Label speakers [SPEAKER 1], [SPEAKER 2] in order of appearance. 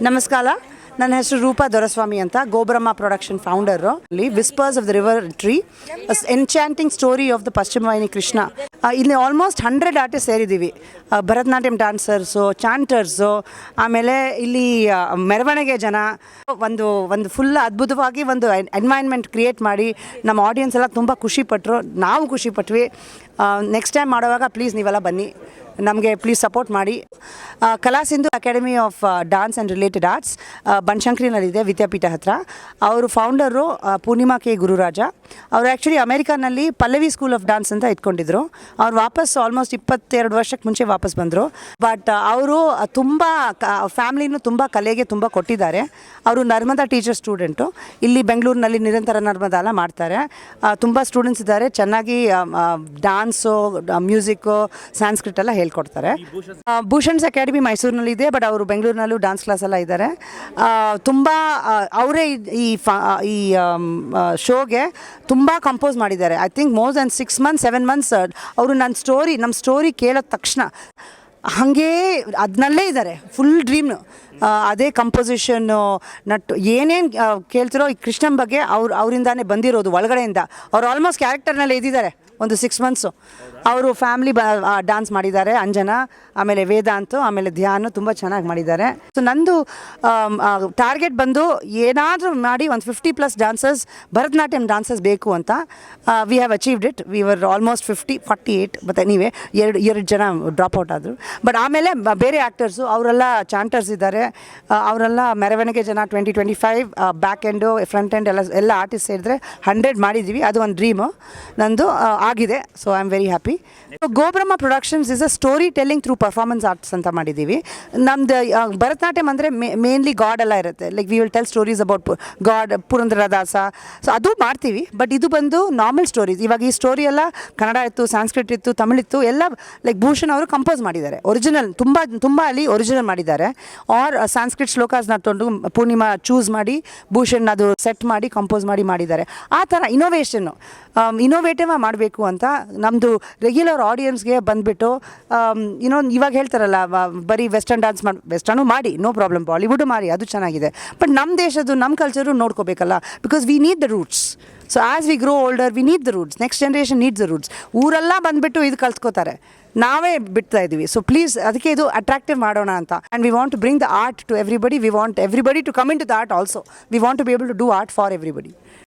[SPEAKER 1] ನಮಸ್ಕಾರ, ನನ್ನ ಹೆಸರು ರೂಪಾ ದೊರಸ್ವಾಮಿ ಅಂತ, ಗೋಬ್ರಹ್ಮ ಪ್ರೊಡಕ್ಷನ್ ಫೌಂಡರು. ಇಲ್ಲಿ whispers of the river tree, enchanting story of the Paschimavahini Krishna. ಇಲ್ಲಿ ಆಲ್ಮೋಸ್ಟ್ 100 ಆರ್ಟಿಸ್ಟ್ ಸೇರಿದ್ದೀವಿ. ಭರತನಾಟ್ಯಂ ಡ್ಯಾನ್ಸರ್ಸು, ಚಾಂಟರ್ಸು, ಆಮೇಲೆ ಇಲ್ಲಿ ಮೆರವಣಿಗೆ ಜನ. ಒಂದು ಫುಲ್ ಅದ್ಭುತವಾಗಿ ಒಂದು ಎನ್ವೈರ್ನ್ಮೆಂಟ್ ಕ್ರಿಯೇಟ್ ಮಾಡಿ ನಮ್ಮ ಆಡಿಯನ್ಸ್ ಎಲ್ಲ ತುಂಬ ಖುಷಿಪಟ್ಟರು, ನಾವು ಖುಷಿಪಟ್ವಿ. ನೆಕ್ಸ್ಟ್ ಟೈಮ್ ಮಾಡುವಾಗ ಪ್ಲೀಸ್ ನೀವೆಲ್ಲ ಬನ್ನಿ, ನಮಗೆ ಪ್ಲೀಸ್ ಸಪೋರ್ಟ್ ಮಾಡಿ. Kala Sindhu academy of dance and related arts ಬನಶಂಕರಿನಲ್ಲಿದೆ, ವಿದ್ಯಾಪೀಠ ಹತ್ರ. ಅವರು ಫೌಂಡರು ಪೂರ್ಣಿಮಾ ಕೆ ಗುರುರಾಜ. ಅವರು ಆ್ಯಕ್ಚುಲಿ ಅಮೇರಿಕಾನಲ್ಲಿ ಪಲ್ಲವಿ ಸ್ಕೂಲ್ ಆಫ್ ಡಾನ್ಸ್ ಅಂತ ಇಟ್ಕೊಂಡಿದ್ರು. ಅವ್ರು ವಾಪಸ್ ಆಲ್ಮೋಸ್ಟ್ 22 ವರ್ಷಕ್ಕೆ ಮುಂಚೆ ವಾಪಸ್ ಬಂದರು. ಬಟ್ ಅವರು ತುಂಬ ಫ್ಯಾಮ್ಲಿನೂ ತುಂಬ ಕಲೆಗೆ ತುಂಬ ಕೊಟ್ಟಿದ್ದಾರೆ. ಅವರು ನರ್ಮದಾ ಟೀಚರ್ ಸ್ಟೂಡೆಂಟು. ಇಲ್ಲಿ ಬೆಂಗಳೂರಿನಲ್ಲಿ ನಿರಂತರ ನರ್ಮದಾ ಎಲ್ಲ ಮಾಡ್ತಾರೆ. ತುಂಬ ಸ್ಟೂಡೆಂಟ್ಸ್ ಇದ್ದಾರೆ, ಚೆನ್ನಾಗಿ ಡಾನ್ಸು, ಮ್ಯೂಸಿಕ್ಕು, ಸಾಂಸ್ಕ್ರಿಟ್ ಎಲ್ಲ ಹೇಳ್ಕೊಡ್ತಾರೆ. ಭೂಷಣ್ಸ್ ಅಕಾಡೆಮಿ ಮೈಸೂರಿನಲ್ಲಿದೆ, ಬಟ್ ಅವರು ಬೆಂಗಳೂರಿನಲ್ಲೂ ಡಾನ್ಸ್ ಕ್ಲಾಸ್ ಎಲ್ಲ ಇದ್ದಾರೆ. ತುಂಬ ಅವರೇ ಈ ಶೋಗೆ ತುಂಬ ಕಂಪೋಸ್ ಮಾಡಿದ್ದಾರೆ. I think more than 6 months 7 months ಅವರು ನಮ್ಮ ಸ್ಟೋರಿ ಕೇಳಿದ ತಕ್ಷಣ ಹಾಗೇ ಅದನ್ನಲ್ಲೇ ಇದ್ದಾರೆ, ಫುಲ್ ಡ್ರೀಮ್ನು. ಅದೇ ಕಂಪೋಸಿಷನ್ನು ನಟ್ಟು ಏನೇನು ಕೇಳ್ತಿರೋ ಈ ಕೃಷ್ಣನ ಬಗ್ಗೆ ಅವರಿಂದಾನೇ ಬಂದಿರೋದು ಒಳಗಡೆಯಿಂದ. ಅವ್ರು ಆಲ್ಮೋಸ್ಟ್ ಕ್ಯಾರೆಕ್ಟರ್ನಲ್ಲೇ ಇದ್ದಿದ್ದಾರೆ ಒಂದು 6 months. ಅವರು ಫ್ಯಾಮ್ಲಿ ಡ್ಯಾನ್ಸ್ ಮಾಡಿದ್ದಾರೆ, ಅಂಜನಾ, ಆಮೇಲೆ ವೇದಾಂತು, ಆಮೇಲೆ ಧ್ಯಾನು ತುಂಬ ಚೆನ್ನಾಗಿ ಮಾಡಿದ್ದಾರೆ. ಸೊ ನಂದು ಟಾರ್ಗೆಟ್ ಬಂದು ಏನಾದರೂ ಮಾಡಿ ಒಂದು 50+ ಡಾನ್ಸರ್ಸ್, ಭರತನಾಟ್ಯಂ ಡಾನ್ಸರ್ಸ್ ಬೇಕು ಅಂತ. We have achieved it. We were almost 48, ಮತ್ತು ನೀವೇ ಎರಡು ಜನ ಡ್ರಾಪ್ ಔಟ್ ಆದರು. ಬಟ್ ಆಮೇಲೆ ಬೇರೆ ಆ್ಯಕ್ಟರ್ಸು ಅವರೆಲ್ಲ ಚಾಂಟರ್ಸ್ ಇದ್ದಾರೆ, ಅವರೆಲ್ಲ ಮೆರವಣಿಗೆ ಜನ 20-25 ಬ್ಯಾಕ್ ಎಂಡು ಫ್ರಂಟ್ ಎಂಡ್ ಎಲ್ಲ ಆರ್ಟಿಸ್ಟ್ ಸೇರಿದ್ರೆ 100 ಮಾಡಿದ್ದೀವಿ. ಅದು ಒಂದು ಡ್ರೀಮು ನಂದು ಆಗಿದೆ. So I am very happy. Gobrahma productions is a story telling through performance arts ಅಂತ ಮಾಡಿದ್ದೀವಿ. ನಮ್ದು ಭರತನಾಟ್ಯಂ ಅಂದರೆ ಮೇನ್ಲಿ ಗಾಡ್ ಎಲ್ಲ ಇರುತ್ತೆ. Like we will tell stories about god, Purandaradasa. So ಅದು ಮಾಡ್ತೀವಿ. ಬಟ್ ಇದು ಬಂದು ನಾರ್ಮಲ್ ಸ್ಟೋರೀಸ್. ಇವಾಗ ಈ ಸ್ಟೋರಿ ಎಲ್ಲ ಕನ್ನಡ ಇತ್ತು, ಸಾಂಸ್ಕ್ರಿಟ್ ಇತ್ತು, ತಮಿಳಿತ್ತು, ಎಲ್ಲ ಲೈಕ್ ಭೂಷಣ್ ಅವರು ಕಂಪೋಸ್ ಮಾಡಿದ್ದಾರೆ. ಒರಿಜಿನಲ್ ತುಂಬ ಅಲ್ಲಿ ಒರಿಜಿನಲ್ ಮಾಡಿದ್ದಾರೆ. ಆರ್ ಸಾಂಸ್ಕ್ರಿಟ್ ಶ್ಲೋಕಾಸ್ನ ತೊಗೊಂಡು ಪೂರ್ಣಿಮಾ ಚೂಸ್ ಮಾಡಿ ಭೂಷಣ್ ಅದು ಸೆಟ್ ಮಾಡಿ ಕಂಪೋಸ್ ಮಾಡಿದ್ದಾರೆ. ಆ ಥರ ಇನೋವೇಟಿವ್ ಮಾಡಬೇಕು ಅಂತ ನಮ್ಮದು ರೆಗ್ಯುಲರ್ ಆಡಿಯನ್ಸ್ಗೆ ಬಂದುಬಿಟ್ಟು ಇವಾಗ ಹೇಳ್ತಾರಲ್ಲ, ಬರೀ ವೆಸ್ಟರ್ನ್ ಡಾನ್ಸ್ ವೆಸ್ಟರ್ನು ಮಾಡಿ, ನೋ ಪ್ರಾಬ್ಲಮ್, ಬಾಲಿವುಡ್ ಮಾಡಿ, ಅದು ಚೆನ್ನಾಗಿದೆ. ಬಟ್ ನಮ್ಮ ದೇಶದ್ದು, ನಮ್ಮ ಕಲ್ಚರು ನೋಡ್ಕೋಬೇಕಲ್ಲ, because we need the roots. So as we grow older we need the roots. Next generation needs the roots. ಊರೆಲ್ಲ ಬಂದುಬಿಟ್ಟು ಇದು ಕಲ್ತ್ಕೋತಾರೆ, ನಾವೇ ಬಿಡ್ತಾ ಇದ್ದೀವಿ. ಸೊ ಪ್ಲೀಸ್ ಅದಕ್ಕೆ ಇದು ಅಟ್ರಾಕ್ಟಿವ್ ಮಾಡೋಣ ಅಂತ. And we want to bring the art to everybody. We want everybody to come into the art also. We want to be able to do art for everybody.